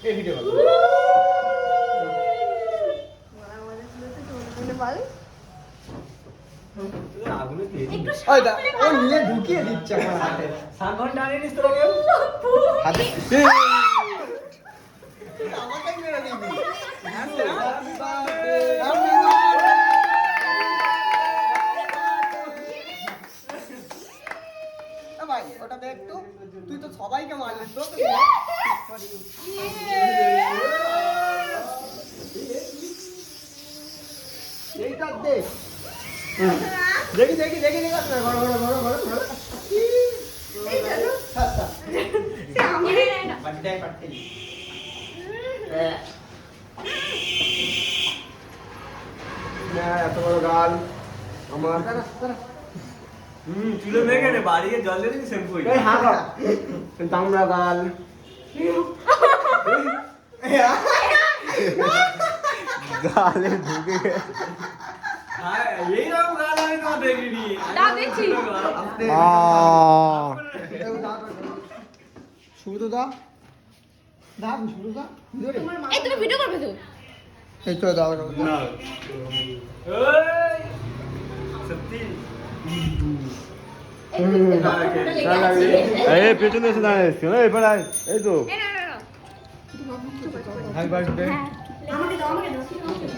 এই video call ওই দা ও নিয়ে ঢুকিয়ে দিচ্ছে আমার হাতে সাগর ডানিয়ে নিস তোরা কেউ হাতে আমাকে মেরে দিবি হ্যাপি বার্থডে হ্যাপি বার্থডে ভাই ওটা দেখ একটু তুই তো সবাইকে মারলি তো এইটা দেখ দেখি দেখি দেখি দেখি ঘর ঘর ঘর ঘর ঘর এই চলো আচ্ছা সে আমারে না বাড়তে বাড়তে না এত বড় গাল আমার চুলে মেখে নে বাড়িয়ে জল দিয়ে দিবি শ্যাম্পু এই হা কর দামড়া গাল গালে ঢুকে হ্যাঁ এই রকম গাল আমি তো দেখিনি দেখছি শুরু দা দা শুরু দা এই তুমি ভিডিও করবে তো এই তো দাও না এই সত্যি এই পেছনে এসে দাঁড়িয়েছি এই পাড়ায় এই তো এই না হ্যাপি বার্থডে আমাকে দাও